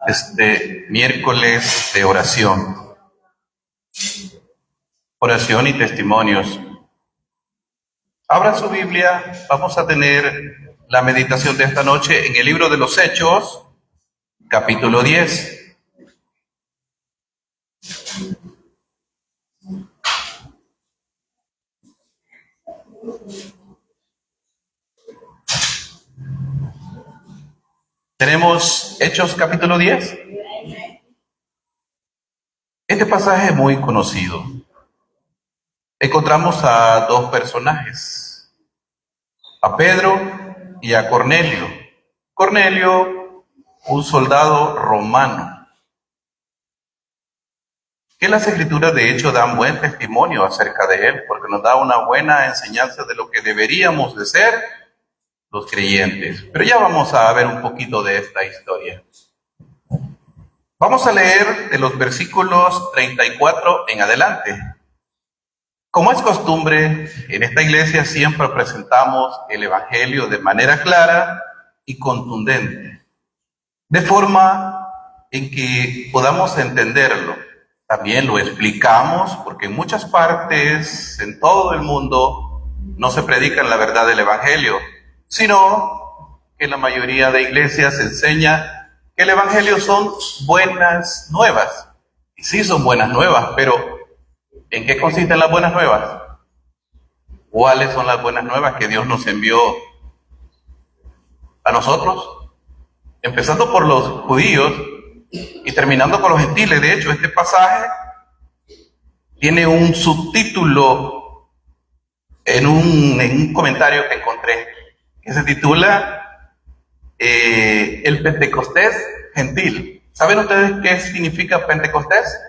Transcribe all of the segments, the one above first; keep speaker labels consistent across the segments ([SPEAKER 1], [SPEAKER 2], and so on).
[SPEAKER 1] este miércoles de oración y testimonios. Abra su Biblia, vamos a tener la meditación de esta noche en el libro de los Hechos, capítulo 10. Tenemos Hechos capítulo 10. Este pasaje es muy conocido. Encontramos a dos personajes, a Pedro y a Cornelio. Cornelio, un soldado romano, que las Escrituras de hecho dan buen testimonio acerca de él, porque nos da una buena enseñanza de lo que deberíamos de ser los creyentes. Pero ya vamos a ver un poquito de esta historia. Vamos a leer de los versículos 34 en adelante. Como es costumbre, en esta iglesia siempre presentamos el Evangelio de manera clara y contundente, de forma en que podamos entenderlo. También lo explicamos porque en muchas partes, en todo el mundo, no se predica la verdad del Evangelio, sino que en la mayoría de iglesias se enseña que el Evangelio son buenas nuevas. Y sí son buenas nuevas, pero ¿en qué consisten las buenas nuevas? ¿Cuáles son las buenas nuevas que Dios nos envió a nosotros? Empezando por los judíos y terminando con los gentiles. De hecho, este pasaje tiene un subtítulo en un comentario que encontré, que se titula El Pentecostés Gentil. ¿Saben ustedes qué significa Pentecostés?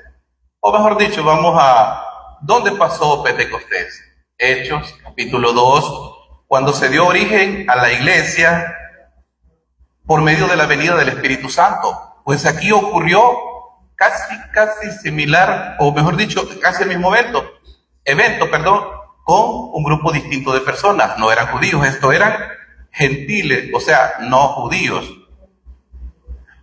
[SPEAKER 1] O mejor dicho, vamos a ¿dónde pasó Pentecostés? Hechos, capítulo 2, cuando se dio origen a la iglesia por medio de la venida del Espíritu Santo. Pues aquí ocurrió casi similar, o mejor dicho, casi el mismo evento, con un grupo distinto de personas. No eran judíos, esto eran gentiles, o sea, no judíos.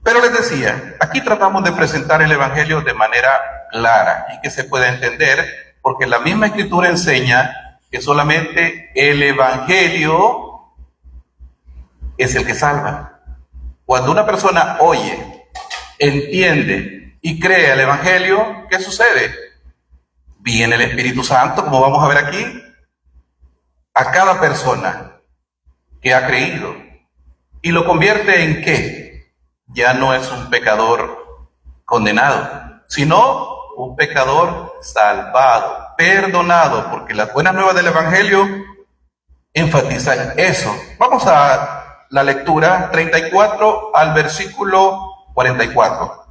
[SPEAKER 1] Pero les decía, aquí tratamos de presentar el Evangelio de manera clara y que se pueda entender, porque la misma Escritura enseña que solamente el Evangelio es el que salva. Cuando una persona oye, entiende y cree el Evangelio, ¿qué sucede? Viene el Espíritu Santo, como vamos a ver aquí, a cada persona que ha creído y lo convierte en ¿qué? Ya no es un pecador condenado, sino un pecador salvado, perdonado, porque las buenas nuevas del Evangelio enfatizan eso. Vamos a la lectura 34 al versículo 44.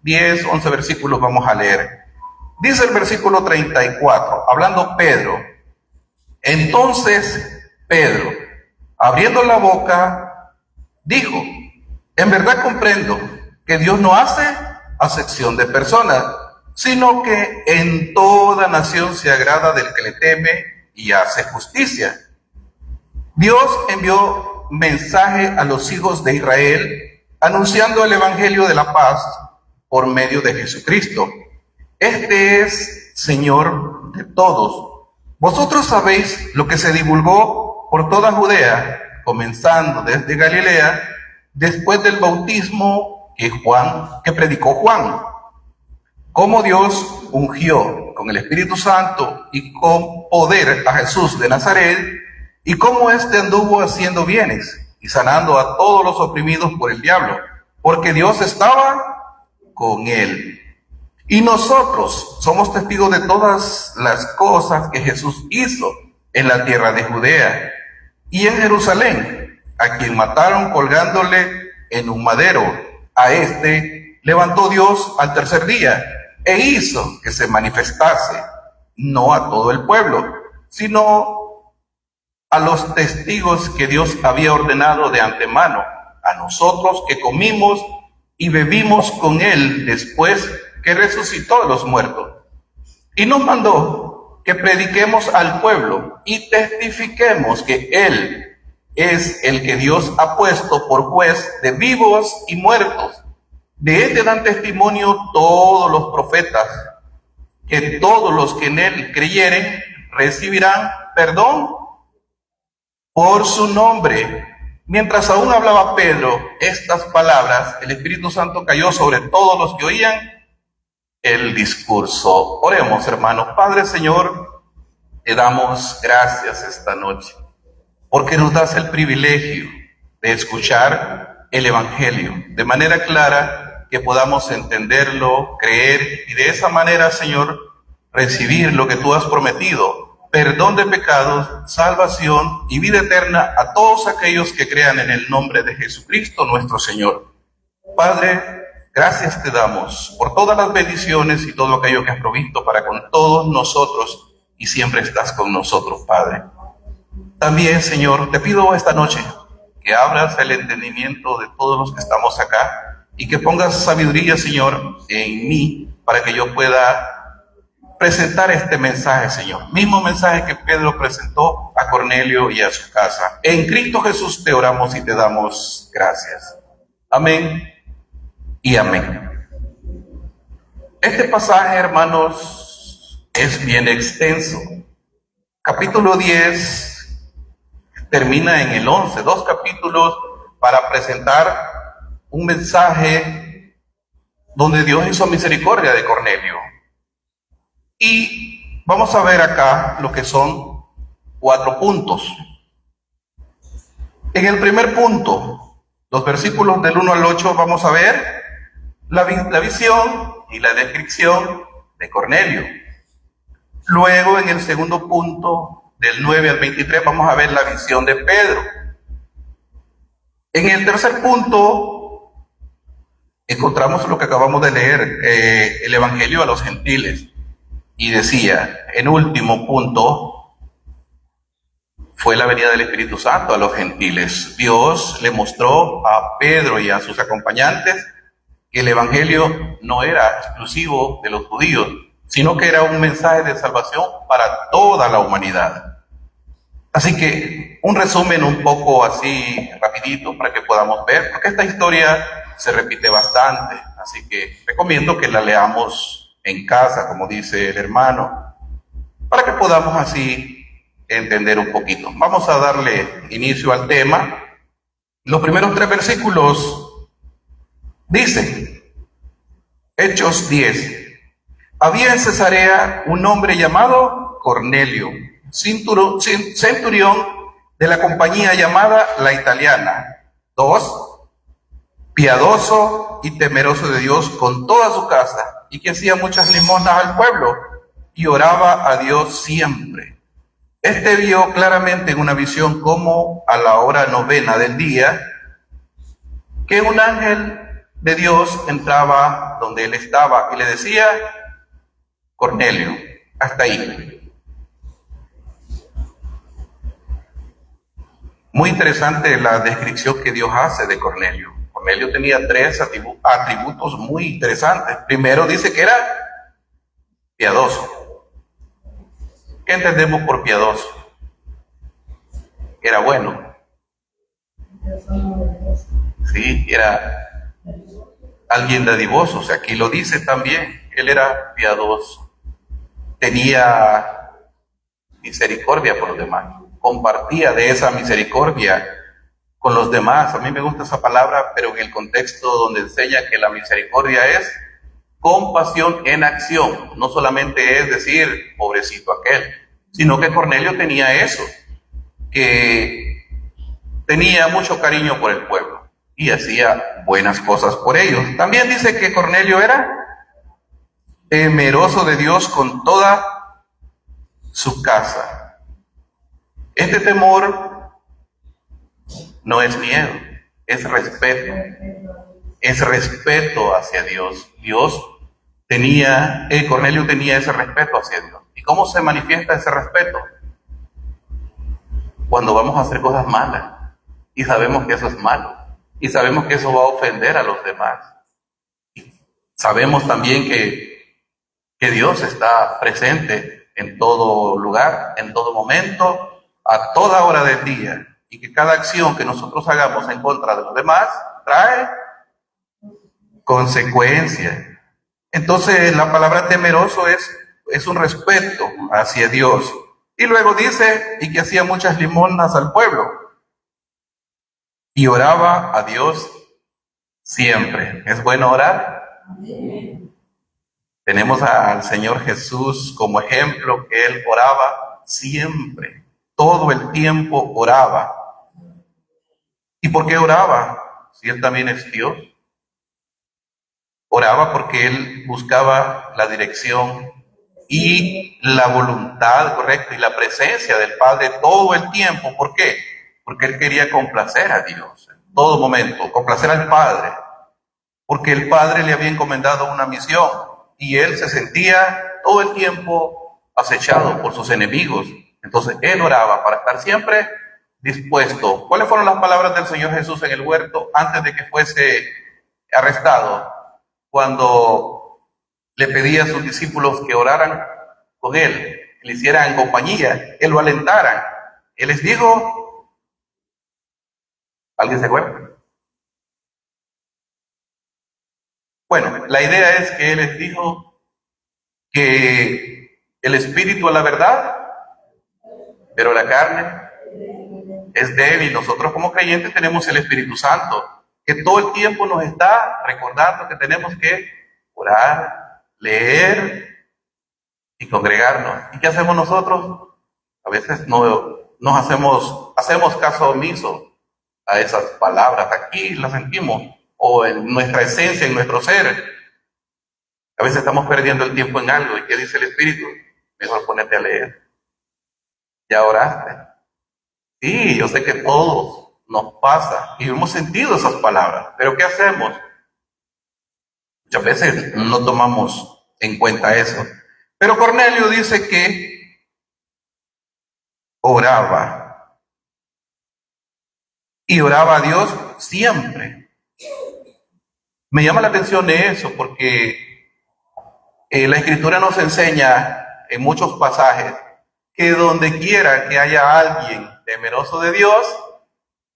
[SPEAKER 1] 10, 11 versículos vamos a leer. Dice el versículo 34, hablando Pedro. Entonces Pedro, abriendo la boca, dijo: en verdad comprendo que Dios no hace acepción de personas, sino que en toda nación se agrada del que le teme y hace justicia. Dios envió mensaje a los hijos de Israel, anunciando el Evangelio de la paz por medio de Jesucristo. Este es Señor de todos. Vosotros sabéis lo que se divulgó por toda Judea, comenzando desde Galilea, después del bautismo que predicó Juan, cómo Dios ungió con el Espíritu Santo y con poder a Jesús de Nazaret, y cómo éste anduvo haciendo bienes y sanando a todos los oprimidos por el diablo, porque Dios estaba con él. Y nosotros somos testigos de todas las cosas que Jesús hizo en la tierra de Judea y en Jerusalén, a quien mataron colgándole en un madero. A este levantó Dios al tercer día e hizo que se manifestase, no a todo el pueblo, sino a los testigos que Dios había ordenado de antemano, a nosotros que comimos y bebimos con él después que resucitó de los muertos. Y nos mandó que prediquemos al pueblo y testifiquemos que él es el que Dios ha puesto por juez de vivos y muertos. De él dan testimonio todos los profetas, que todos los que en él creyeren recibirán perdón por su nombre. Mientras aún hablaba Pedro estas palabras, el Espíritu Santo cayó sobre todos los que oían el discurso. Oremos, hermanos. Padre, Señor, te damos gracias esta noche, porque nos das el privilegio de escuchar el Evangelio de manera clara, que podamos entenderlo, creer y de esa manera, Señor, recibir lo que tú has prometido: perdón de pecados, salvación y vida eterna a todos aquellos que crean en el nombre de Jesucristo nuestro Señor. Padre, gracias te damos por todas las bendiciones y todo aquello que has provisto para con todos nosotros, y siempre estás con nosotros, Padre. También, Señor, te pido esta noche que abras el entendimiento de todos los que estamos acá y que pongas sabiduría, Señor, en mí para que yo pueda presentar este mensaje, Señor. Mismo mensaje que Pedro presentó a Cornelio y a su casa. En Cristo Jesús te oramos y te damos gracias. Amén y amén. Este pasaje, hermanos, es bien extenso. Capítulo 10 termina en el 11, 2 capítulos para presentar un mensaje donde Dios hizo misericordia de Cornelio. Y vamos a ver acá lo que son 4 puntos. En el primer punto, los versículos del 1 al 8, vamos a ver la visión y la descripción de Cornelio. Luego, en el segundo punto, del 9 al 23, vamos a ver la visión de Pedro. En el tercer punto, encontramos lo que acabamos de leer, el Evangelio a los gentiles. Y decía, en último punto, fue la venida del Espíritu Santo a los gentiles. Dios le mostró a Pedro y a sus acompañantes que el Evangelio no era exclusivo de los judíos, sino que era un mensaje de salvación para toda la humanidad. Así que un resumen un poco así rapidito para que podamos ver, porque esta historia se repite bastante, así que recomiendo que la leamos en casa, como dice el hermano, para que podamos así entender un poquito. Vamos a darle inicio al tema. Los primeros 3 versículos dicen, Hechos 10. Había en Cesarea un hombre llamado Cornelio, centurión de la compañía llamada La Italiana. 2, piadoso y temeroso de Dios con toda su casa, y que hacía muchas limosnas al pueblo, y oraba a Dios siempre. Este vio claramente en una visión como a la hora 9 del día, que un ángel de Dios entraba donde él estaba y le decía, Cornelio. Hasta ahí. Muy interesante la descripción que Dios hace de Cornelio. Cornelio tenía 3 atributos muy interesantes. Primero dice que era piadoso. ¿Qué entendemos por piadoso? Era bueno. Sí, era alguien dadivoso. O sea, aquí lo dice también. Él era piadoso. Tenía misericordia por los demás. Compartía de esa misericordia con los demás. A mí me gusta esa palabra, pero en el contexto donde enseña que la misericordia es compasión en acción. No solamente es decir, pobrecito aquel, sino que Cornelio tenía eso, que tenía mucho cariño por el pueblo y hacía buenas cosas por ellos. También dice que Cornelio era temeroso de Dios con toda su casa. Este temor no es miedo, es respeto. Es respeto hacia Dios. Cornelio tenía ese respeto hacia Dios. ¿Y cómo se manifiesta ese respeto? Cuando vamos a hacer cosas malas y sabemos que eso es malo y sabemos que eso va a ofender a los demás. Y sabemos también que Dios está presente en todo lugar, en todo momento, a toda hora del día, y que cada acción que nosotros hagamos en contra de los demás trae consecuencia. Entonces la palabra temeroso es un respeto hacia Dios. Y luego dice, y que hacía muchas limosnas al pueblo, y oraba a Dios siempre. ¿Es bueno orar? Tenemos al Señor Jesús como ejemplo, que Él oraba siempre, todo el tiempo oraba. ¿Y por qué oraba? Si Él también es Dios. Oraba porque Él buscaba la dirección y la voluntad correcta y la presencia del Padre todo el tiempo. ¿Por qué? Porque Él quería complacer a Dios en todo momento, complacer al Padre, porque el Padre le había encomendado una misión y Él se sentía todo el tiempo acechado por sus enemigos. Entonces Él oraba para estar siempre dispuesto. ¿Cuáles fueron las palabras del Señor Jesús en el huerto antes de que fuese arrestado? Cuando le pedía a sus discípulos que oraran con Él, que le hicieran compañía, que lo alentaran. Él les dijo, ¿alguien se acuerda? Bueno, la idea es que Él les dijo que el espíritu es la verdad, pero la carne es débil. Nosotros como creyentes tenemos el Espíritu Santo, que todo el tiempo nos está recordando que tenemos que orar, leer y congregarnos. ¿Y qué hacemos nosotros? A veces no nos hacemos caso omiso a esas palabras. Aquí las sentimos, o en nuestra esencia, en nuestro ser. A veces estamos perdiendo el tiempo en algo. ¿Y qué dice el Espíritu? Mejor ponerte a leer. ¿Ya oraste? Sí, yo sé que todos nos pasa y hemos sentido esas palabras, pero ¿qué hacemos? Muchas veces no tomamos en cuenta eso. Pero Cornelio dice que oraba y oraba a Dios siempre. Me llama la atención eso porque la Escritura nos enseña en muchos pasajes que donde quiera que haya alguien temeroso de Dios,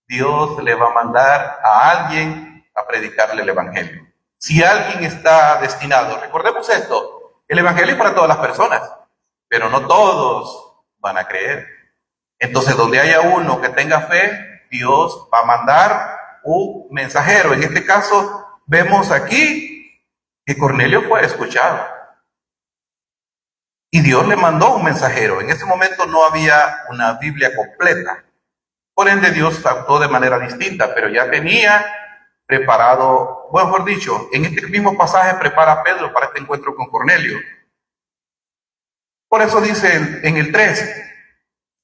[SPEAKER 1] Dios le va a mandar a alguien a predicarle el Evangelio. Si alguien está destinado, recordemos esto, el Evangelio es para todas las personas, pero no todos van a creer. Entonces, donde haya uno que tenga fe, Dios va a mandar un mensajero. En este caso, vemos aquí que Cornelio fue escuchado. Y Dios le mandó un mensajero. En ese momento no había una Biblia completa. Por ende, Dios actuó de manera distinta, pero ya tenía preparado, bueno, mejor dicho, en este mismo pasaje prepara a Pedro para este encuentro con Cornelio. Por eso dice en el 3,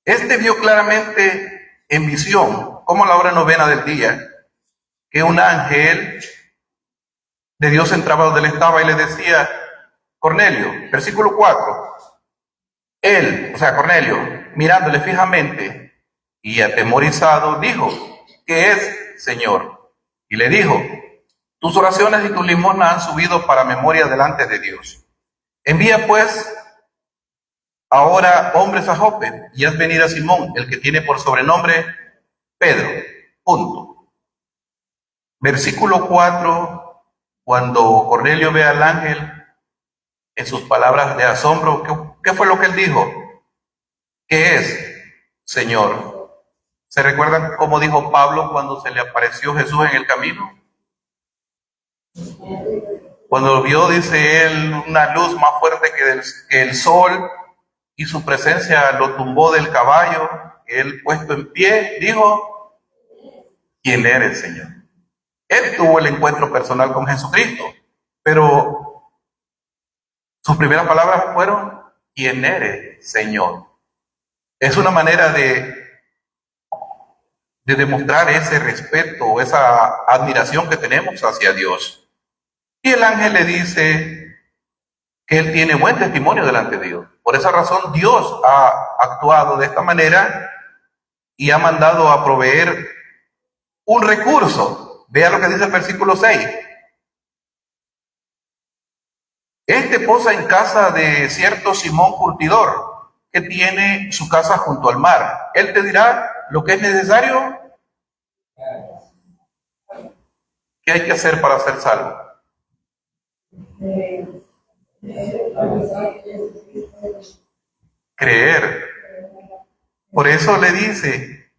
[SPEAKER 1] este vio claramente en visión, como a la hora novena del día, que un ángel de Dios entraba donde él estaba y le decía, Cornelio, versículo 4, él, o sea, Cornelio, mirándole fijamente y atemorizado, dijo, ¿qué es, Señor? Y le dijo, tus oraciones y tus limosnas han subido para memoria delante de Dios. Envía pues ahora hombres a Jope y haz venir a Simón, el que tiene por sobrenombre Pedro. Punto. Versículo 4, cuando Cornelio ve al ángel, en sus palabras de asombro, ¿qué fue lo que él dijo? ¿Qué es, Señor? ¿Se recuerdan cómo dijo Pablo cuando se le apareció Jesús en el camino? Cuando vio, dice él, una luz más fuerte que el sol y su presencia lo tumbó del caballo, él puesto en pie, dijo, ¿quién eres, Señor? Él tuvo el encuentro personal con Jesucristo, pero sus primeras palabras fueron, ¿quién eres, Señor? Es una manera de demostrar ese respeto o esa admiración que tenemos hacia Dios. Y el ángel le dice que él tiene buen testimonio delante de Dios. Por esa razón Dios ha actuado de esta manera y ha mandado a proveer un recurso. Vea lo que dice el versículo 6. Este posa en casa de cierto Simón curtidor, que tiene su casa junto al mar. Él te dirá lo que es necesario. ¿Qué hay que hacer para ser salvo? Creer. Por eso le dice,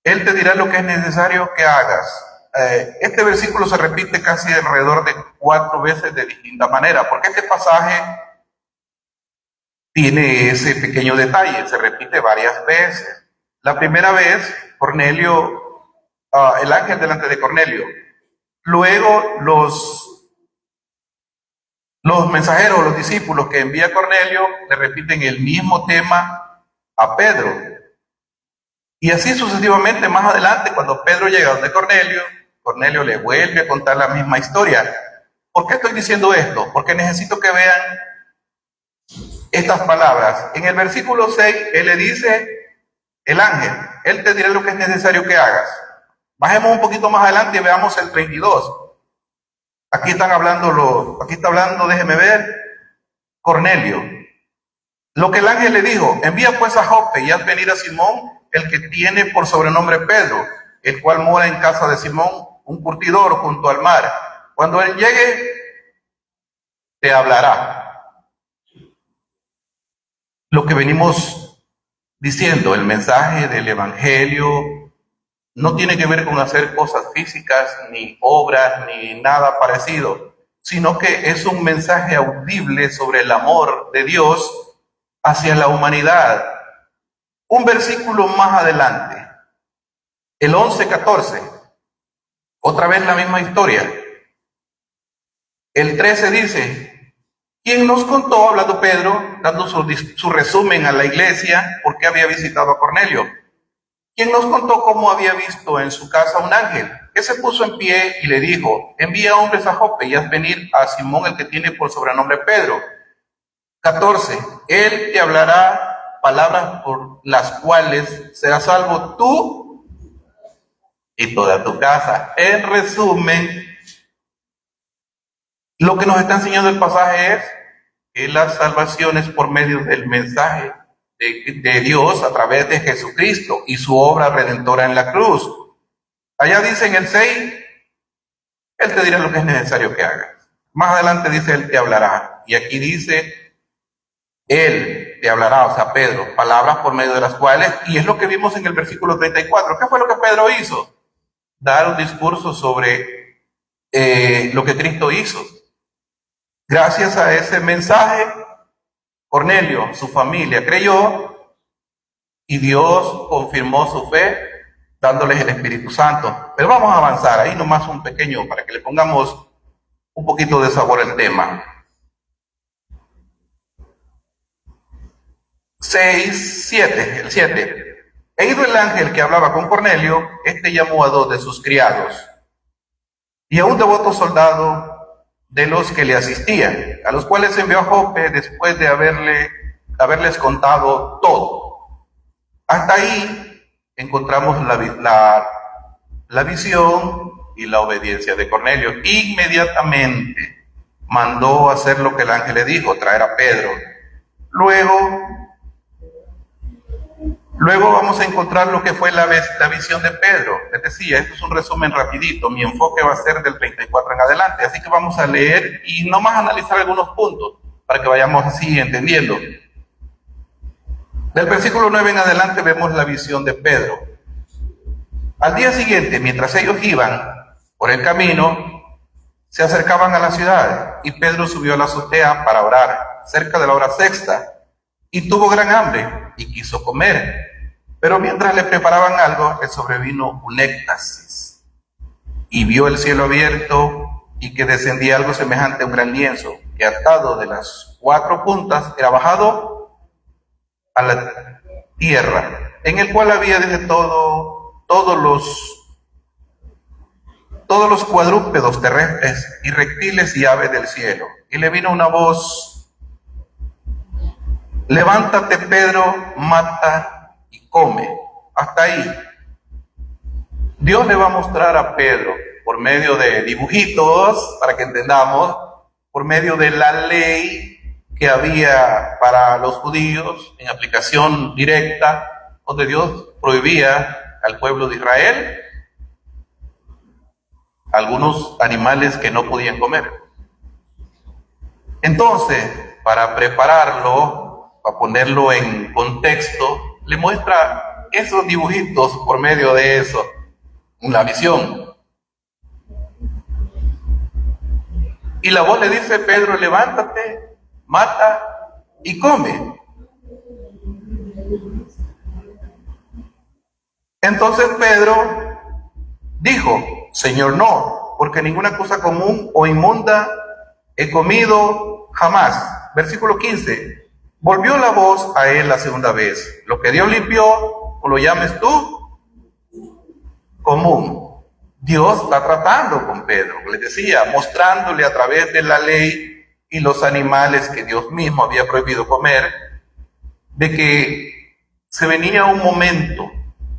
[SPEAKER 1] Él te dirá lo que es necesario que hagas. Este versículo se repite casi alrededor de 4 veces de distinta manera, porque este pasaje tiene ese pequeño detalle, se repite varias veces. La primera vez, Cornelio, el ángel delante de Cornelio. Luego los mensajeros, los discípulos que envía Cornelio, le repiten el mismo tema a Pedro. Y así sucesivamente, más adelante, cuando Pedro llega donde Cornelio, Cornelio le vuelve a contar la misma historia. ¿Por qué estoy diciendo esto? Porque necesito que vean estas palabras. En el versículo 6, él le dice, el ángel, él te dirá lo que es necesario que hagas. Bajemos un poquito más adelante y veamos el 32. Aquí está hablando, déjeme ver, Cornelio. Lo que el ángel le dijo, envía pues a Jope y haz venir a Simón, el que tiene por sobrenombre Pedro, el cual mora en casa de Simón, un curtidor junto al mar. Cuando él llegue, te hablará. Lo que venimos diciendo, el mensaje del Evangelio no tiene que ver con hacer cosas físicas, ni obras, ni nada parecido, sino que es un mensaje audible sobre el amor de Dios hacia la humanidad. Un versículo más adelante, el 11-14, otra vez la misma historia. El 13 dice, ¿quién nos contó, hablando Pedro, dando su resumen a la iglesia, por qué había visitado a Cornelio? ¿Quién nos contó cómo había visto en su casa un ángel que se puso en pie y le dijo, envía hombres a Jope y haz venir a Simón, el que tiene por sobrenombre Pedro? 14. Él te hablará palabras por las cuales serás salvo tú y toda tu casa. En resumen, lo que nos está enseñando el pasaje es que la salvación es por medio del mensaje de Dios a través de Jesucristo y su obra redentora en la cruz. Allá dice en el 6, Él te dirá lo que es necesario que hagas. Más adelante dice, Él te hablará. Y aquí dice, Él te hablará, o sea, Pedro, palabras por medio de las cuales, y es lo que vimos en el versículo 34. ¿Qué fue lo que Pedro hizo? Dar un discurso sobre lo que Cristo hizo. Gracias a ese mensaje, Cornelio, su familia creyó y Dios confirmó su fe dándoles el Espíritu Santo. Pero vamos a avanzar, ahí nomás un pequeño para que le pongamos un poquito de sabor al tema. 6, 7, el 7. He ido el ángel que hablaba con Cornelio, este llamó a 2 de sus criados y a un devoto soldado de los que le asistían, a los cuales envió a Jope después de haberles contado todo. Hasta ahí encontramos la visión y la obediencia de Cornelio. Inmediatamente mandó hacer lo que el ángel le dijo, traer a Pedro. Luego vamos a encontrar lo que fue la visión de Pedro. Les decía, esto es un resumen rapidito, mi enfoque va a ser del 34 en adelante, así que vamos a leer y nomás analizar algunos puntos para que vayamos así entendiendo. Del versículo 9 en adelante vemos la visión de Pedro. Al día siguiente, mientras ellos iban por el camino, se acercaban a la ciudad y Pedro subió a la azotea para orar, cerca de la hora sexta, y tuvo gran hambre y quiso comer. Pero mientras le preparaban algo, le sobrevino un éxtasis y vio el cielo abierto y que descendía algo semejante a un gran lienzo, que atado de las 4 puntas era bajado a la tierra, en el cual había desde todos los cuadrúpedos terrestres y reptiles y aves del cielo. Y le vino una voz: levántate, Pedro, mata y come. Hasta ahí. Dios le va a mostrar a Pedro, por medio de dibujitos, para que entendamos, por medio de la ley que había para los judíos, en aplicación directa, donde Dios prohibía al pueblo de Israel algunos animales que no podían comer. Entonces, para prepararlo, para ponerlo en contexto, le muestra esos dibujitos por medio de eso, la visión. Y la voz le dice: Pedro, levántate, mata y come. Entonces Pedro dijo: Señor, no, porque ninguna cosa común o inmunda he comido jamás. Versículo 15. Volvió la voz a él la segunda vez: lo que Dios limpió, o lo llames tú común. Dios está tratando con Pedro, les decía, mostrándole a través de la ley y los animales que Dios mismo había prohibido comer, de que se venía un momento,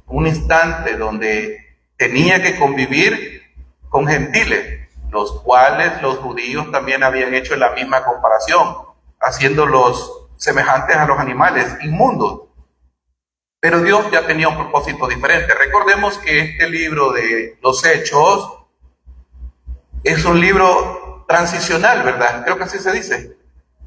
[SPEAKER 1] un instante donde tenía que convivir con gentiles, los cuales los judíos también habían hecho la misma comparación, haciéndolos semejantes a los animales inmundos. Pero Dios ya tenía un propósito diferente. Recordemos que este libro de los Hechos es un libro transicional, ¿verdad? Creo que así se dice.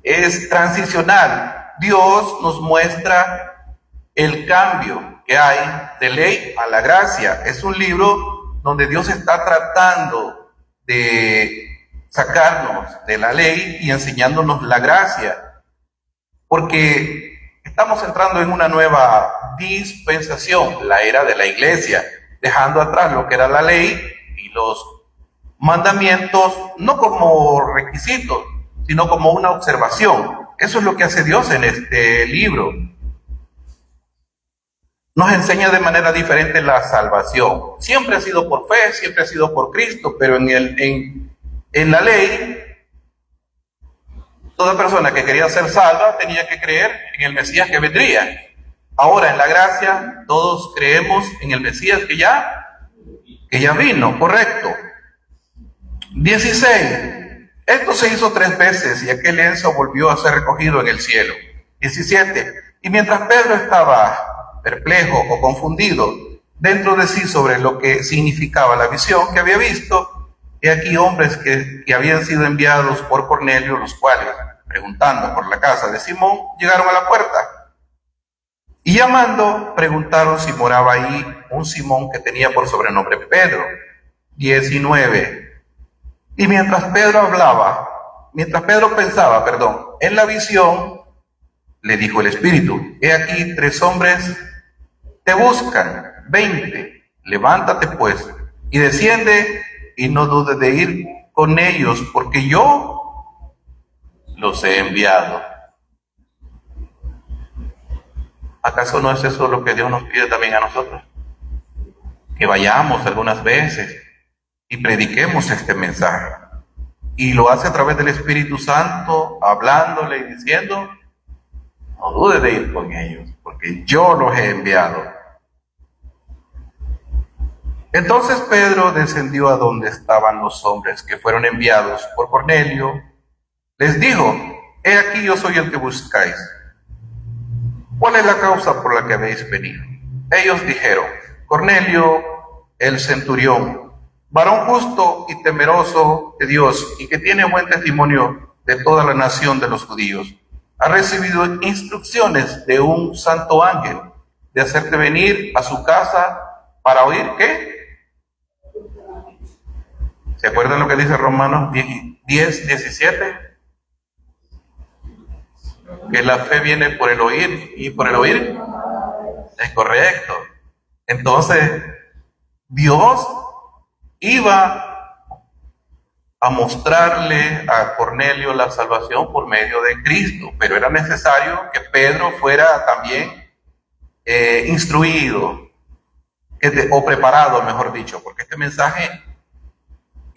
[SPEAKER 1] Es transicional. Dios nos muestra el cambio que hay de ley a la gracia. Es un libro donde Dios está tratando de sacarnos de la ley y enseñándonos la gracia. Porque estamos entrando en una nueva dispensación, la era de la iglesia, dejando atrás lo que era la ley y los mandamientos, no como requisitos, sino como una observación. Eso es lo que hace Dios en este libro. Nos enseña de manera diferente la salvación. Siempre ha sido por fe, siempre ha sido por Cristo, pero en la ley, toda persona que quería ser salva tenía que creer en el Mesías que vendría. Ahora, en la gracia, todos creemos en el Mesías que ya vino, correcto. 16. Esto se hizo 3 veces y aquel lienzo volvió a ser recogido en el cielo. 17. Y mientras Pedro estaba perplejo o confundido dentro de sí sobre lo que significaba la visión que había visto, he aquí hombres que habían sido enviados por Cornelio, los cuales, preguntando por la casa de Simón, llegaron a la puerta. Y llamando, preguntaron si moraba ahí un Simón que tenía por sobrenombre Pedro. 19. Y mientras Pedro pensaba, en la visión, le dijo el Espíritu: he aquí 3 hombres te buscan. 20. Levántate pues y desciende y no dudes de ir con ellos, porque yo los he enviado. ¿Acaso no es eso lo que Dios nos pide también a nosotros? Que vayamos algunas veces y prediquemos este mensaje. Y lo hace a través del Espíritu Santo, hablándole y diciendo: no dudes de ir con ellos, porque yo los he enviado. Entonces Pedro descendió a donde estaban los hombres que fueron enviados por Cornelio. Les dijo: he aquí, yo soy el que buscáis. ¿Cuál es la causa por la que habéis venido? Ellos dijeron: Cornelio, el centurión, varón justo y temeroso de Dios, y que tiene buen testimonio de toda la nación de los judíos, ha recibido instrucciones de un santo ángel de hacerte venir a su casa para oír ¿qué? ¿Se acuerdan lo que dice Romanos 10:17? Que la fe viene por el oír, y por el oír es correcto. Entonces, Dios iba a mostrarle a Cornelio la salvación por medio de Cristo, pero era necesario que Pedro fuera también instruido, o preparado, mejor dicho, porque este mensaje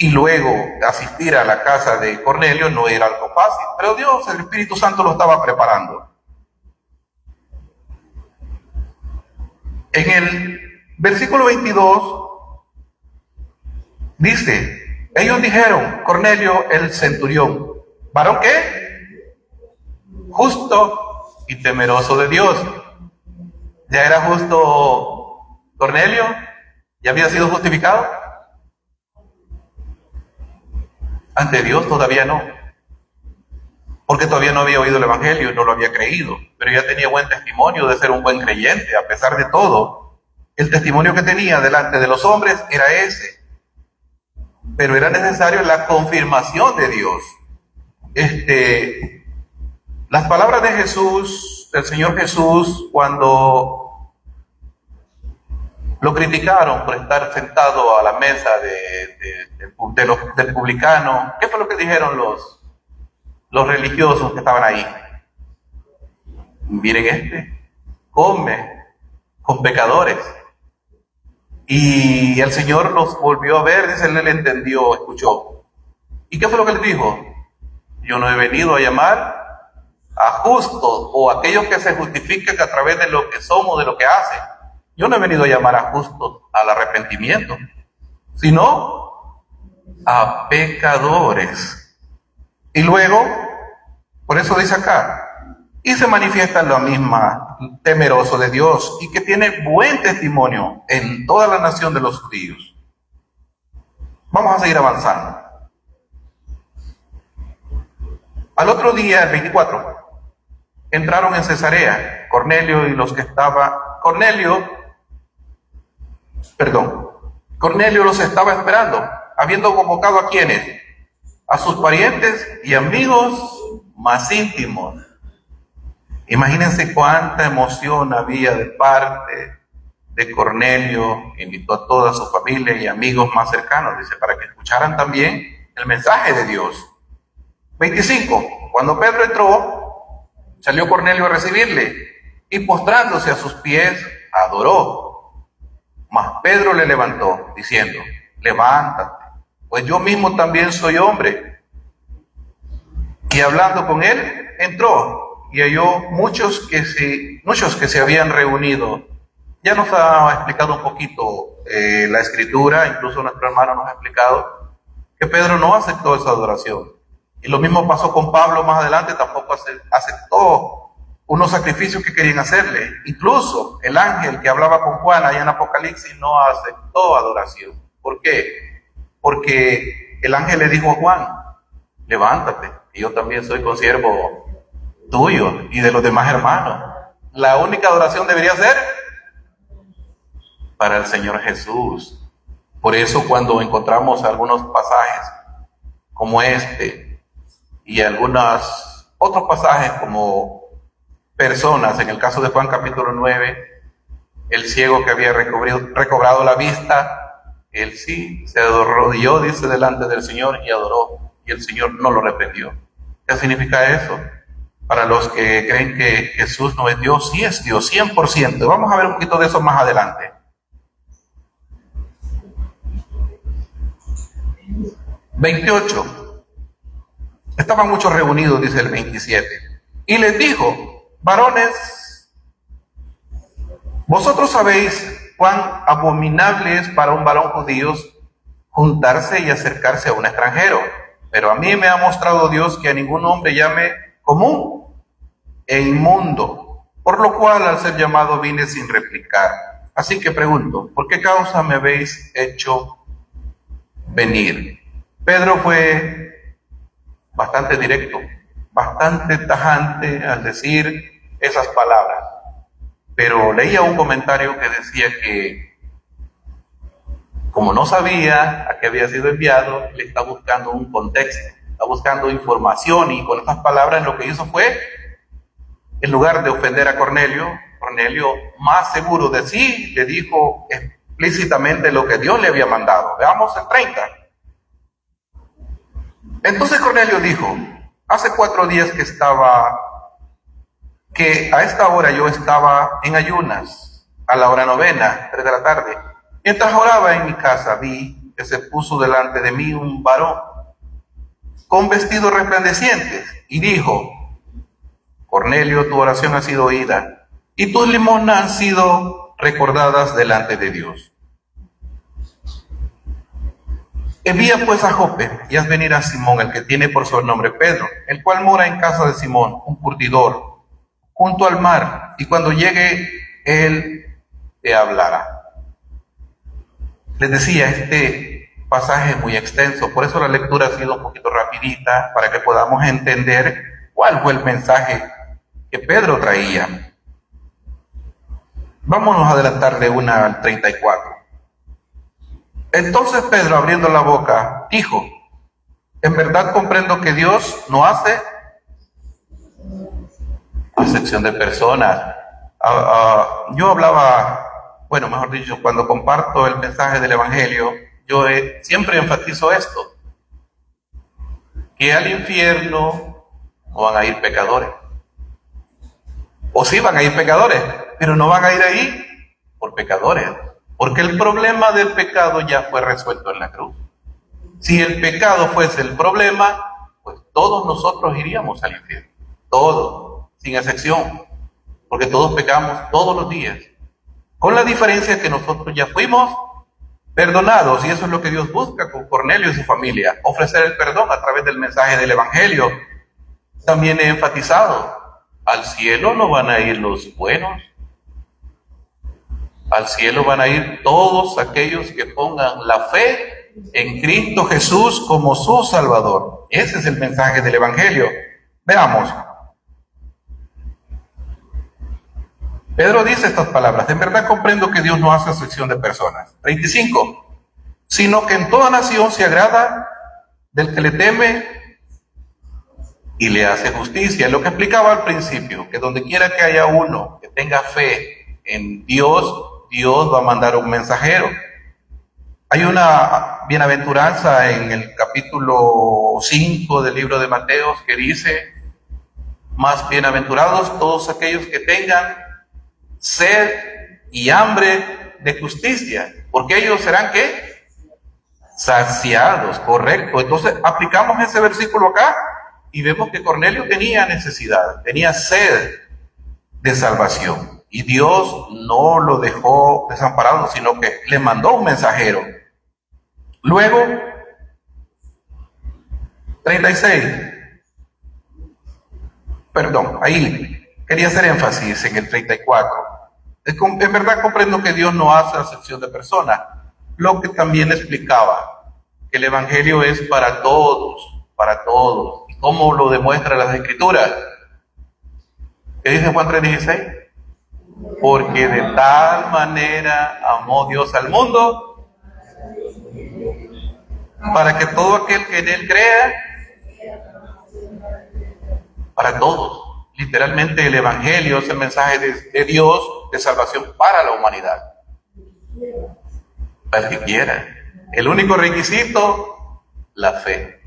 [SPEAKER 1] y luego asistir a la casa de Cornelio no era algo fácil, pero Dios, el Espíritu Santo, lo estaba preparando. En el versículo 22 dice: ellos dijeron: Cornelio el centurión, ¿varón qué? Justo y temeroso de Dios. ¿Ya era justo Cornelio? ¿Ya había sido justificado? Ante Dios todavía no. porque todavía no había oído el Evangelio y no lo había creído, pero ya tenía buen testimonio de ser un buen creyente, a pesar de todo. El testimonio que tenía delante de los hombres era ese, pero era necesario la confirmación de Dios. Las palabras de Jesús, del Señor Jesús, cuando lo criticaron por estar sentado a la mesa del publicano, ¿qué fue lo que dijeron los religiosos que estaban ahí? Miren, come con pecadores. Y el Señor los volvió a ver, dice, él entendió, escuchó. ¿Y qué fue lo que les dijo? Yo no he venido a llamar a justos o a aquellos que se justifiquen a través de lo que somos, de lo que hacen. Yo no he venido a llamar a justos al arrepentimiento, sino a pecadores. Y luego, por eso dice acá, y se manifiesta en la misma, temeroso de Dios y que tiene buen testimonio en toda la nación de los judíos. Vamos a seguir avanzando. Al otro día, el 24, entraron en Cesarea Cornelio y los que estaba Cornelio los estaba esperando, habiendo convocado a quienes, a sus parientes y amigos más íntimos. Imagínense cuánta emoción había de parte de Cornelio, que invitó a toda su familia y amigos más cercanos, dice, para que escucharan también el mensaje de Dios. 25. Cuando Pedro entró, salió Cornelio a recibirle y postrándose a sus pies, adoró. Mas Pedro le levantó, diciendo, levántate, pues yo mismo también soy hombre. Y hablando con él, entró y halló muchos que se habían reunido. Ya nos ha explicado un poquito la escritura, incluso nuestro hermano nos ha explicado que Pedro no aceptó esa adoración. Y lo mismo pasó con Pablo más adelante, tampoco aceptó unos sacrificios que querían hacerle. Incluso el ángel que hablaba con Juan allá en Apocalipsis no aceptó adoración. ¿Por qué? Porque el ángel le dijo a Juan, levántate, y yo también soy consiervo tuyo y de los demás hermanos. La única adoración debería ser para el Señor Jesús. Por eso cuando encontramos algunos pasajes como este y algunos otros pasajes como personas, en el caso de Juan capítulo 9, el ciego que había recobrado la vista, él sí se arrodilló, dice, delante del Señor y adoró, y el Señor no lo reprendió. ¿Qué significa eso? Para los que creen que Jesús no es Dios, sí es Dios, 100%. Vamos a ver un poquito de eso más adelante. 28. Estaban muchos reunidos, dice el 27. Y les dijo, varones, vosotros sabéis cuán abominable es para un varón judío juntarse y acercarse a un extranjero. Pero a mí me ha mostrado Dios que a ningún hombre llame común e inmundo, por lo cual al ser llamado vine sin replicar. Así que pregunto, ¿por qué causa me habéis hecho venir? Pedro fue bastante directo, bastante tajante al decir esas palabras, pero leía un comentario que decía que como no sabía a qué había sido enviado, le está buscando un contexto, está buscando información, y con estas palabras lo que hizo fue, en lugar de ofender a Cornelio, más seguro de sí, le dijo explícitamente lo que Dios le había mandado. Veamos el 30. Entonces Cornelio dijo, hace 4 días que a esta hora yo estaba en ayunas, a la hora 9, 3 de la tarde. Mientras oraba en mi casa, vi que se puso delante de mí un varón con vestidos resplandecientes y dijo, Cornelio, tu oración ha sido oída y tus limosnas han sido recordadas delante de Dios. Envía pues a Jope y haz venir a Simón, el que tiene por sobrenombre Pedro, el cual mora en casa de Simón, un curtidor, junto al mar, y cuando llegue él te hablará. Les decía, este pasaje es muy extenso, por eso la lectura ha sido un poquito rapidita, para que podamos entender ¿Cuál fue el mensaje que Pedro traía? Vámonos a adelantar de 1 al 34. Entonces Pedro, abriendo la boca, dijo: en verdad comprendo que Dios no hace acepción de personas. Yo hablaba, bueno, mejor dicho, cuando comparto el mensaje del Evangelio, yo siempre enfatizo esto, que al infierno no van a ir pecadores. O sí van a ir pecadores, pero no van a ir ahí por pecadores, porque el problema del pecado ya fue resuelto en la cruz. Si el pecado fuese el problema, pues todos nosotros iríamos al infierno, todos, sin excepción, porque todos pecamos todos los días, con la diferencia que nosotros ya fuimos perdonados, y eso es lo que Dios busca con Cornelio y su familia, ofrecer el perdón a través del mensaje del Evangelio. También he enfatizado: al cielo no van a ir los buenos, al cielo van a ir todos aquellos que pongan la fe en Cristo Jesús como su Salvador. Ese es el mensaje del Evangelio. Veamos. Pedro dice estas palabras: en verdad comprendo que Dios no hace acepción de personas. 35. Sino que en toda nación se agrada del que le teme y le hace justicia. Lo que explicaba al principio, que donde quiera que haya uno que tenga fe en Dios, Dios va a mandar un mensajero. Hay una bienaventuranza en el capítulo 5 del libro de Mateo que dice: más bienaventurados todos aquellos que tengan sed y hambre de justicia, porque ellos serán ¿qué? Saciados, correcto. Entonces aplicamos ese versículo acá y vemos que Cornelio tenía necesidad, tenía sed de salvación, y Dios no lo dejó desamparado, sino que le mandó un mensajero. Luego, 36. Perdón, ahí quería hacer énfasis en el 34. En verdad comprendo que Dios no hace acepción de personas. Lo que también explicaba, que el Evangelio es para todos, para todos. ¿Y cómo lo demuestran las Escrituras? ¿Qué dice Juan 3:16? Porque de tal manera amó Dios al mundo, para que todo aquel que en él crea, para todos. Literalmente el Evangelio es el mensaje de Dios de salvación para la humanidad, para el que quiera. El único requisito, la fe.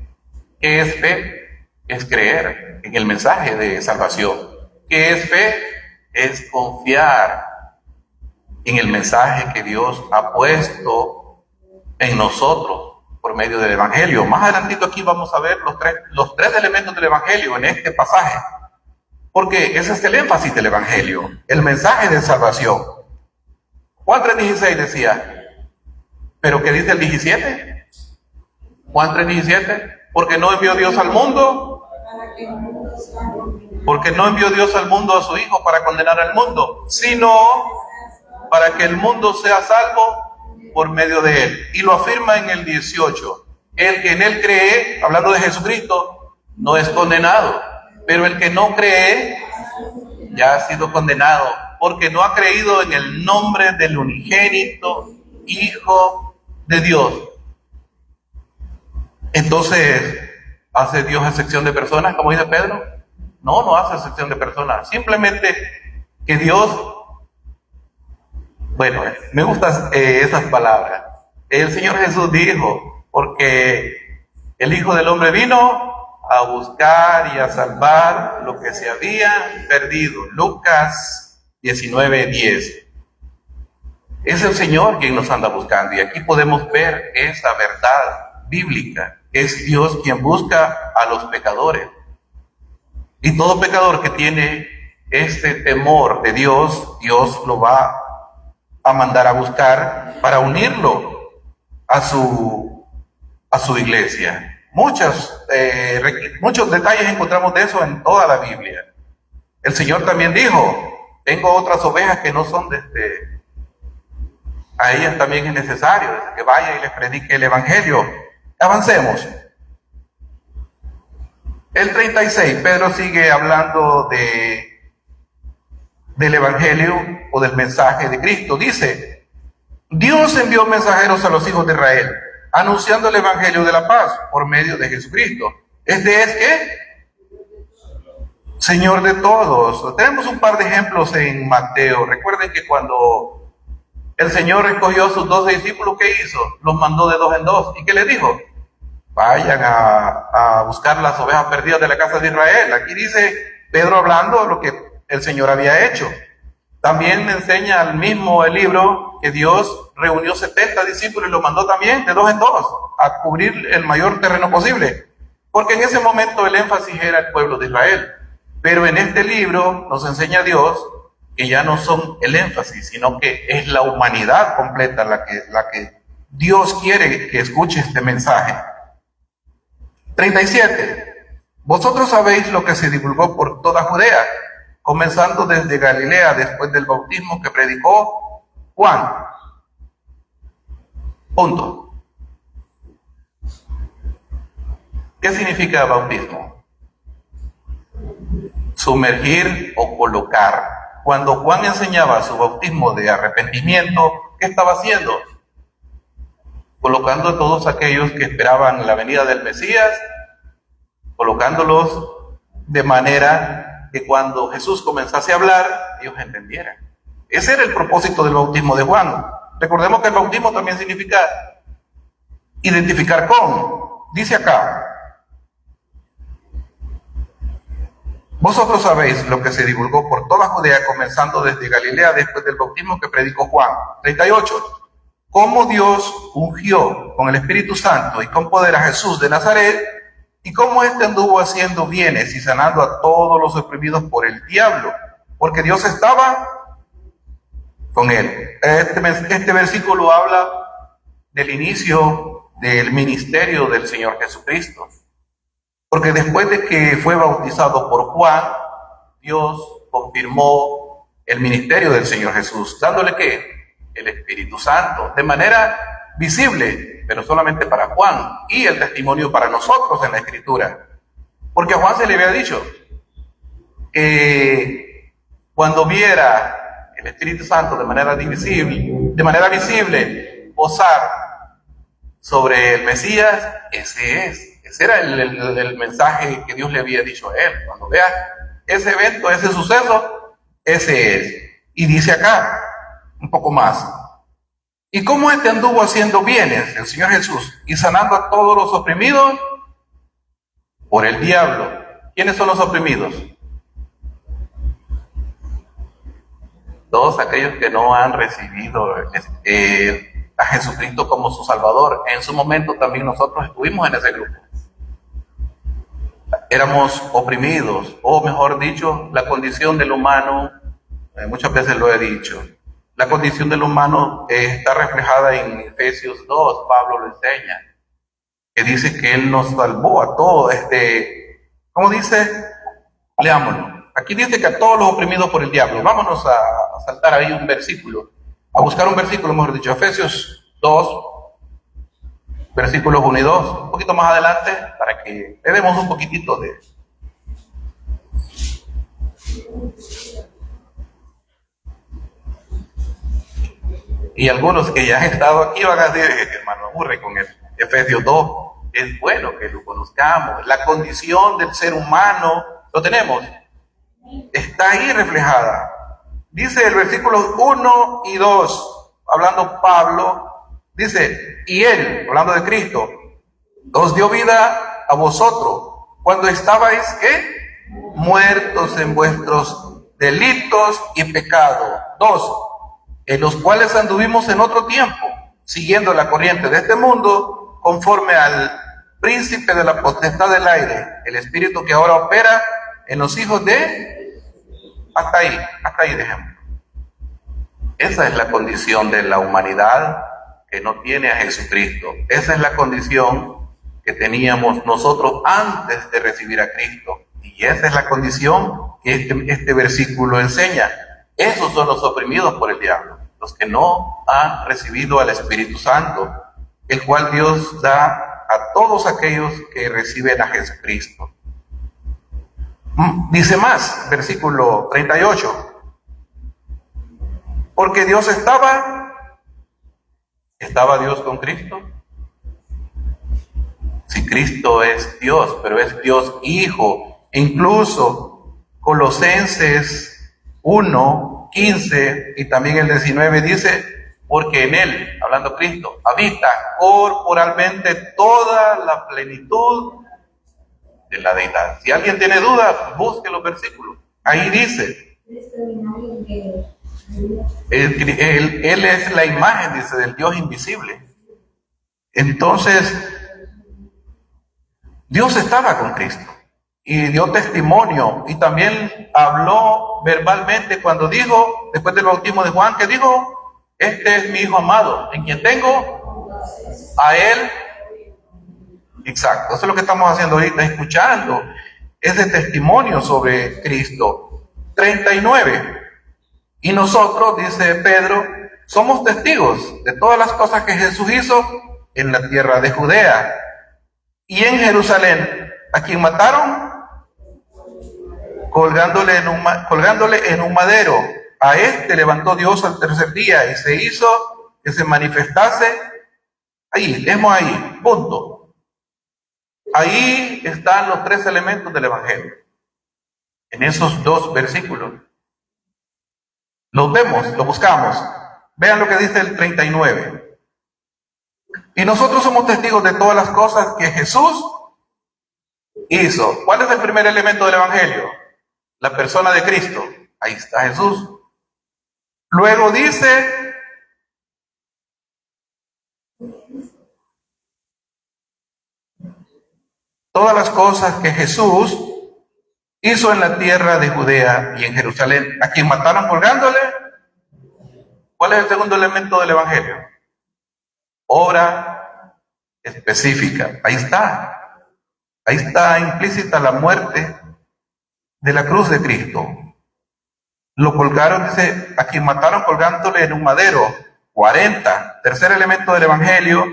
[SPEAKER 1] ¿Qué es fe? Es creer en el mensaje de salvación. ¿Qué es fe? Es confiar en el mensaje que Dios ha puesto en nosotros por medio del Evangelio. Más adelantito aquí vamos a ver los tres elementos del Evangelio en este pasaje, porque ese es el énfasis del Evangelio, el mensaje de salvación. Juan 3:16 decía, ¿pero qué dice el 17? Juan 3:17, porque no envió Dios al mundo, porque no envió Dios al mundo a su Hijo para condenar al mundo, sino para que el mundo sea salvo por medio de él. Y lo afirma en el 18, el que en él cree, hablando de Jesucristo, no es condenado, pero el que no cree ya ha sido condenado, porque no ha creído en el nombre del unigénito Hijo de Dios. Entonces, ¿hace Dios excepción de personas, como dice Pedro? No, no hace excepción de personas. Simplemente que Dios, bueno, me gustan esas palabras. El Señor Jesús dijo, porque el Hijo del Hombre vino a buscar y a salvar lo que se había perdido. Lucas 19:10. Es el Señor quien nos anda buscando, y aquí podemos ver esa verdad bíblica. Es Dios quien busca a los pecadores. Y todo pecador que tiene este temor de Dios, Dios lo va a mandar a buscar para unirlo a su iglesia. Muchos detalles encontramos de eso en toda la Biblia. El Señor también dijo, tengo otras ovejas que no son de a ellas también es necesario que vaya y les predique el Evangelio. Avancemos. El 36, Pedro sigue hablando del Evangelio o del mensaje de Cristo. Dice, Dios envió mensajeros a los hijos de Israel, anunciando el Evangelio de la paz por medio de Jesucristo. Este es ¿qué? Señor de todos. Tenemos un par de ejemplos en Mateo. Recuerden que cuando el Señor escogió a sus 12 discípulos, ¿qué hizo? Los mandó de dos en dos. ¿Y qué les dijo? Vayan a buscar las ovejas perdidas de la casa de Israel. Aquí dice Pedro hablando lo que el Señor había hecho. También me enseña el mismo el libro que Dios reunió 70 discípulos y los mandó también de dos en dos a cubrir el mayor terreno posible. Porque en ese momento el énfasis era el pueblo de Israel. Pero en este libro nos enseña Dios que ya no son el énfasis, sino que es la humanidad completa la que Dios quiere que escuche este mensaje. 37. Vosotros sabéis lo que se divulgó por toda Judea, comenzando desde Galilea después del bautismo que predicó Juan. Punto. ¿Qué significa bautismo? Sumergir o colocar. Cuando Juan enseñaba su bautismo de arrepentimiento, ¿qué estaba haciendo? Colocando a todos aquellos que esperaban la venida del Mesías, colocándolos de manera que cuando Jesús comenzase a hablar, ellos entendieran. Ese era el propósito del bautismo de Juan. Recordemos que el bautismo también significa identificar con. Dice acá, vosotros sabéis lo que se divulgó por toda Judea, comenzando desde Galilea después del bautismo que predicó Juan. 38. Cómo Dios ungió con el Espíritu Santo y con poder a Jesús de Nazaret, y cómo éste anduvo haciendo bienes y sanando a todos los oprimidos por el diablo, porque Dios estaba con él. Este versículo habla del inicio del ministerio del Señor Jesucristo. Porque después de que fue bautizado por Juan, Dios confirmó el ministerio del Señor Jesús, dándole ¿qué? El Espíritu Santo, de manera visible, pero solamente para Juan, y el testimonio para nosotros en la Escritura. Porque a Juan se le había dicho que cuando viera el Espíritu Santo de manera visible, posar sobre el Mesías, ese era el mensaje que Dios le había dicho a él. Cuando vea ese evento, ese suceso, ese es. Y dice acá, un poco más. ¿Y cómo éste anduvo haciendo bienes, el Señor Jesús, y sanando a todos los oprimidos por el diablo? ¿Quiénes son los oprimidos? Todos aquellos que no han recibido a Jesucristo como su Salvador. En su momento también nosotros estuvimos en ese grupo. Éramos oprimidos, o mejor dicho, la condición del humano, muchas veces lo he dicho, la condición del humano está reflejada en Efesios 2, Pablo lo enseña, que dice que Él nos salvó a todos, ¿cómo dice? Leámoslo. Aquí dice que a todos los oprimidos por el diablo. Vámonos a saltar ahí un versículo, a buscar un versículo, mejor dicho, Efesios 2, versículos 1 y 2, un poquito más adelante, para que le demos un poquitito de... Y algunos que ya han estado aquí van a decir, hermano, aburre con el Efesios 2, es bueno que lo conozcamos. La condición del ser humano, lo tenemos, está ahí reflejada. Dice el versículo 1 y 2, hablando Pablo, dice, y Él, hablando de Cristo, os dio vida a vosotros cuando estabais, ¿qué? Muertos en vuestros delitos y pecados. 2, en los cuales anduvimos en otro tiempo, siguiendo la corriente de este mundo, conforme al príncipe de la potestad del aire, el espíritu que ahora opera en los hijos de... Hasta ahí dejemos. Esa es la condición de la humanidad que no tiene a Jesucristo. Esa es la condición que teníamos nosotros antes de recibir a Cristo. Y esa es la condición que este versículo enseña. Esos son los oprimidos por el diablo, los que no han recibido al Espíritu Santo, el cual Dios da a todos aquellos que reciben a Jesucristo. Dice más, versículo 38. Porque Dios estaba Dios con Cristo. Si Cristo es Dios, pero es Dios Hijo. Incluso Colosenses 1:15 y también el 19 dice, porque en Él, hablando Cristo, habita corporalmente toda la plenitud de la deidad. Si alguien tiene dudas, busque los versículos. Ahí dice, él es la imagen, dice, del Dios invisible. Entonces, Dios estaba con Cristo y dio testimonio y también habló verbalmente cuando dijo, después del bautismo de Juan, que dijo, este es mi Hijo amado, en quien tengo a Él. Exacto, eso es lo que estamos haciendo ahorita, escuchando ese testimonio sobre Cristo. 39. Y nosotros, dice Pedro, somos testigos de todas las cosas que Jesús hizo en la tierra de Judea y en Jerusalén, a quien mataron colgándole en un madero. A este levantó Dios al tercer día y se hizo que se manifestase. Ahí, leemos ahí, punto. Ahí están los tres elementos del Evangelio. En esos dos versículos. Los vemos, los buscamos. Vean lo que dice el 39. Y nosotros somos testigos de todas las cosas que Jesús hizo. ¿Cuál es el primer elemento del Evangelio? La persona de Cristo. Ahí está Jesús. Luego dice, todas las cosas que Jesús hizo en la tierra de Judea y en Jerusalén, a quien mataron colgándole. ¿Cuál es el segundo elemento del Evangelio? Obra específica. Ahí está implícita la muerte de la cruz de Cristo. Lo colgaron, dice, a quien mataron colgándole en un madero. 40. Tercer elemento del Evangelio.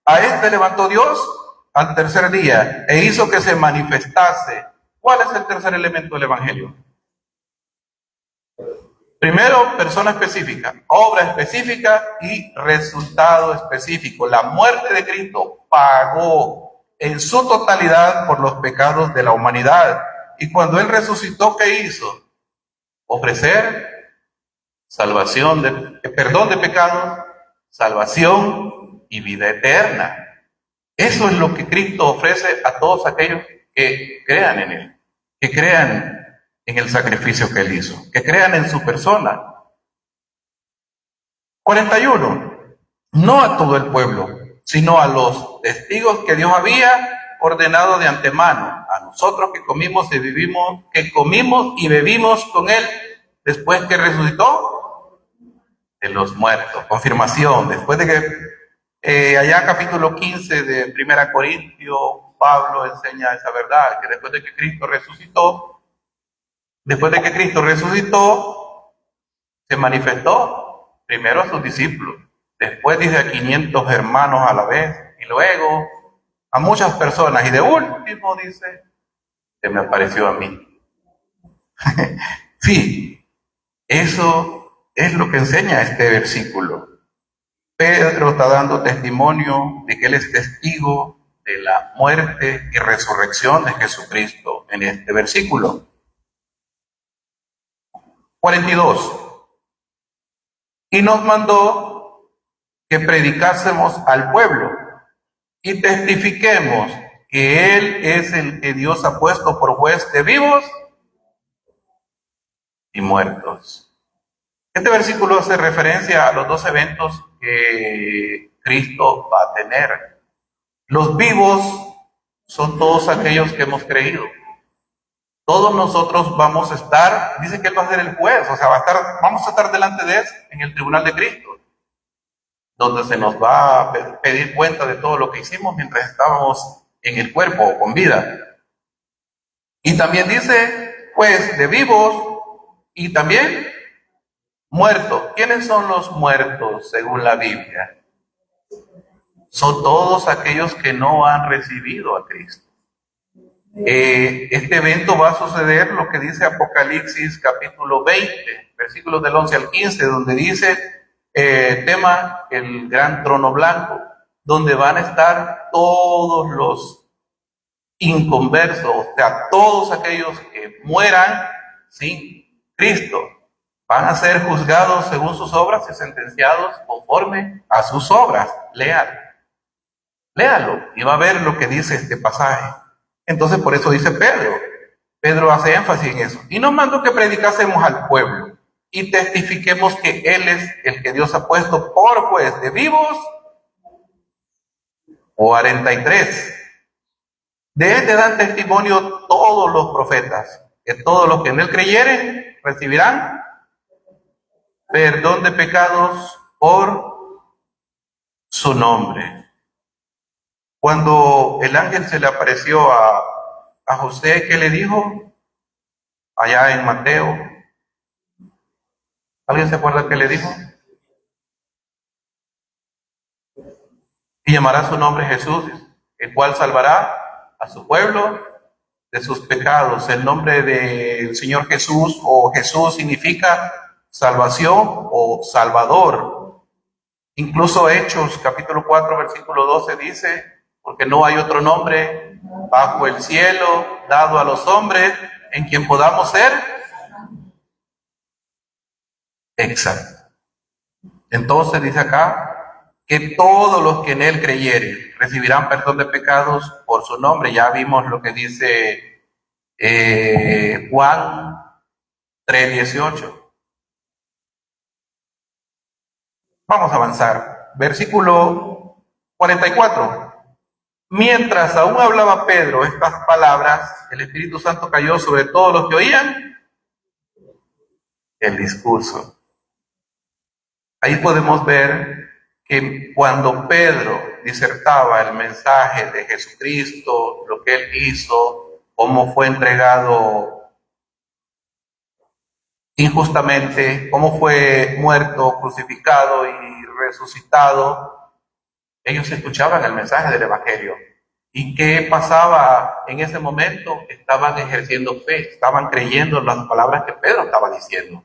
[SPEAKER 1] A este levantó Dios al tercer día e hizo que se manifestase. ¿Cuál es el tercer elemento del Evangelio? Primero, persona específica, obra específica y resultado específico. La muerte de Cristo pagó en su totalidad por los pecados de la humanidad. Y cuando Él resucitó, ¿qué hizo? Ofrecer salvación, perdón de pecados, salvación y vida eterna. Eso es lo que Cristo ofrece a todos aquellos que crean en Él, que crean en el sacrificio que Él hizo, que crean en su persona. 41. No a todo el pueblo, sino a los testigos que Dios había ordenado de antemano, a nosotros que comimos y bebimos con Él después que resucitó de los muertos. Confirmación, después de que allá capítulo 15 de 1 Corintios, Pablo enseña esa verdad, que después de que Cristo resucitó, se manifestó primero a sus discípulos, después dice a 500 hermanos a la vez, y luego a muchas personas, y de último dice, se me apareció a mí. Sí, eso es lo que enseña este versículo. Pedro está dando testimonio de que él es testigo de la muerte y resurrección de Jesucristo en este versículo. 42. Y nos mandó que predicásemos al pueblo y testifiquemos que Él es el que Dios ha puesto por juez de vivos y muertos. Este versículo hace referencia a los dos eventos que Cristo va a tener. Los vivos son todos aquellos que hemos creído. Todos nosotros vamos a estar, dice que Él va a ser el juez, o sea, vamos a estar delante de Él en el tribunal de Cristo, donde se nos va a pedir cuenta de todo lo que hicimos mientras estábamos en el cuerpo o con vida. Y también dice, pues, de vivos y también muertos. ¿Quiénes son los muertos según la Biblia? Son todos aquellos que no han recibido a Cristo. Este evento va a suceder, lo que dice Apocalipsis capítulo 20, versículos del 11 al 15, donde dice, tema el gran trono blanco, donde van a estar todos los inconversos, o sea, todos aquellos que mueran sin Cristo, van a ser juzgados según sus obras y sentenciados conforme a sus obras. Léalo y va a ver lo que dice este pasaje. Entonces, por eso dice Pedro. Pedro hace énfasis en eso. Y nos mandó que predicásemos al pueblo y testifiquemos que Él es el que Dios ha puesto por juez de vivos. 43. De este dan testimonio todos los profetas, que todos los que en Él creyeren recibirán perdón de pecados por su nombre. Cuando el ángel se le apareció a José, ¿qué le dijo? Allá en Mateo. ¿Alguien se acuerda qué le dijo? Y llamará su nombre Jesús, el cual salvará a su pueblo de sus pecados. El nombre del Señor Jesús, o Jesús, significa salvación o salvador. Incluso Hechos capítulo 4 versículo 12 dice, porque no hay otro nombre bajo el cielo dado a los hombres en quien podamos ser. Exacto. Entonces dice acá que todos los que en Él creyeren recibirán perdón de pecados por su nombre. Ya vimos lo que dice Juan 3:18. Vamos a avanzar. Versículo 44. Mientras aún hablaba Pedro estas palabras, el Espíritu Santo cayó sobre todos los que oían el discurso. Ahí podemos ver que cuando Pedro disertaba el mensaje de Jesucristo, lo que Él hizo, cómo fue entregado injustamente, cómo fue muerto, crucificado y resucitado, ellos escuchaban el mensaje del Evangelio. ¿Y qué pasaba en ese momento? Estaban ejerciendo fe, estaban creyendo en las palabras que Pedro estaba diciendo.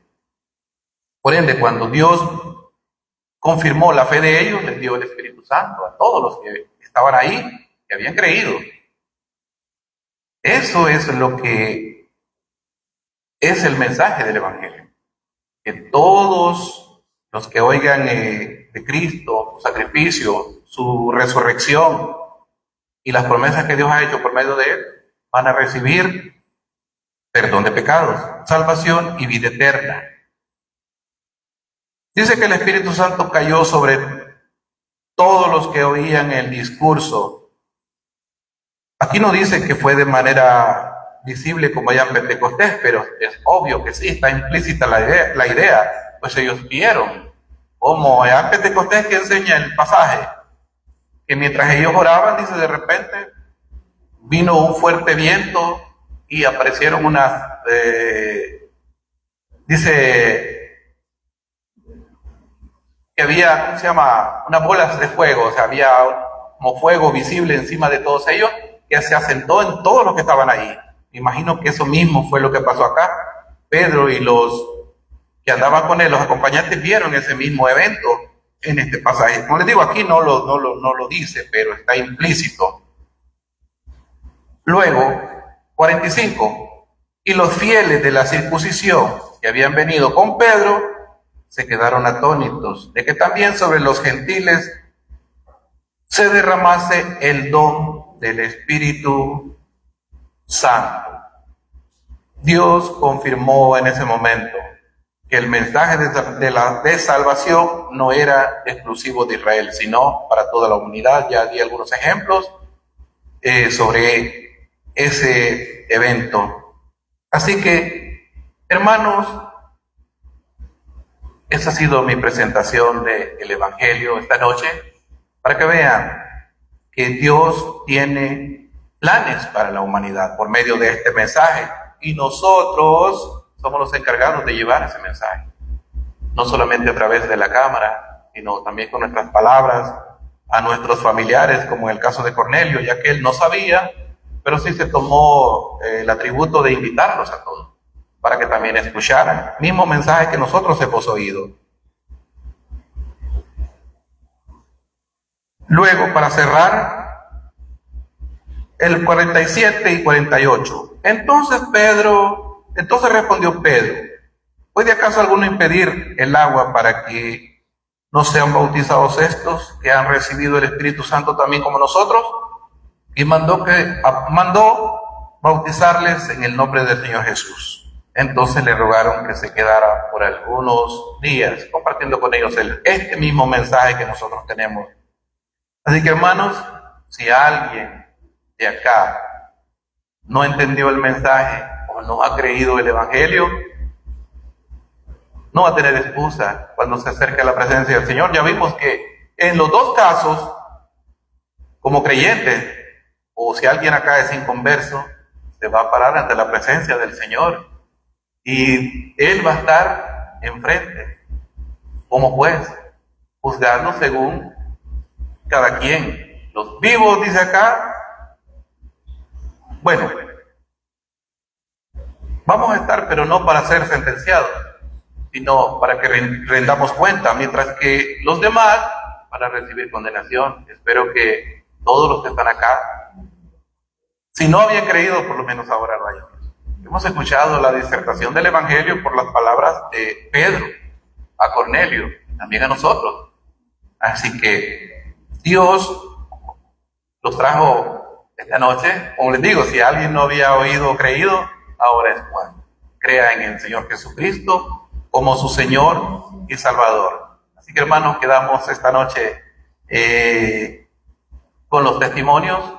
[SPEAKER 1] Por ende, cuando Dios confirmó la fe de ellos, les dio el Espíritu Santo a todos los que estaban ahí, que habían creído. Eso es lo que es el mensaje del Evangelio. Que todos los que oigan de Cristo, su sacrificio, su resurrección y las promesas que Dios ha hecho por medio de Él, van a recibir perdón de pecados, salvación y vida eterna. Dice que el Espíritu Santo cayó sobre todos los que oían el discurso. Aquí no dice que fue de manera visible como allá en Pentecostés, pero es obvio que sí, está implícita la idea, pues ellos vieron como allá en Pentecostés, que enseña el pasaje, que mientras ellos oraban, dice, de repente vino un fuerte viento y aparecieron dice que había, ¿cómo se llama?, unas bolas de fuego, o sea, había como fuego visible encima de todos ellos, que se asentó en todos los que estaban ahí. Me imagino que eso mismo fue lo que pasó acá. Pedro y los que andaban con él, los acompañantes, vieron ese mismo evento en este pasaje. Como les digo, aquí no lo dice, pero está implícito. Luego, 45. Y los fieles de la circuncisión que habían venido con Pedro se quedaron atónitos de que también sobre los gentiles se derramase el don del Espíritu Santo. Dios confirmó en ese momento que el mensaje de salvación no era exclusivo de Israel, sino para toda la humanidad. Ya di algunos ejemplos sobre ese evento. Así que, hermanos, esa ha sido mi presentación del Evangelio esta noche, para que vean que Dios tiene planes para la humanidad por medio de este mensaje, y nosotros somos los encargados de llevar ese mensaje, no solamente a través de la cámara, sino también con nuestras palabras a nuestros familiares, como en el caso de Cornelio, ya que él no sabía pero sí se tomó el atributo de invitarlos a todos, para que también escucharan el mismo mensaje que nosotros hemos oído. Luego, para cerrar, el 47 y 48. Entonces respondió Pedro, ¿puede acaso alguno impedir el agua para que no sean bautizados estos que han recibido el Espíritu Santo también como nosotros? Y mandó bautizarles en el nombre del Señor Jesús. Entonces le rogaron que se quedara por algunos días compartiendo con ellos este mismo mensaje que nosotros tenemos. Así que, hermanos, si alguien de acá no entendió el mensaje o no ha creído el Evangelio, no va a tener excusa cuando se acerque a la presencia del Señor. Ya vimos que en los dos casos, como creyente, o si alguien acá es inconverso, se va a parar ante la presencia del Señor y Él va a estar enfrente como juez, juzgando según cada quien. Los vivos, dice acá, bueno, vamos a estar, pero no para ser sentenciados, sino para que rendamos cuenta, mientras que los demás van a recibir condenación. Espero que todos los que están acá, si no habían creído, por lo menos ahora lo hayan. Hemos escuchado la disertación del Evangelio por las palabras de Pedro a Cornelio, también a nosotros. Así que Dios los trajo esta noche. Como les digo, si alguien no había oído o creído, ahora es cuando crea en el Señor Jesucristo como su Señor y Salvador. Así que, hermanos, quedamos esta noche con los testimonios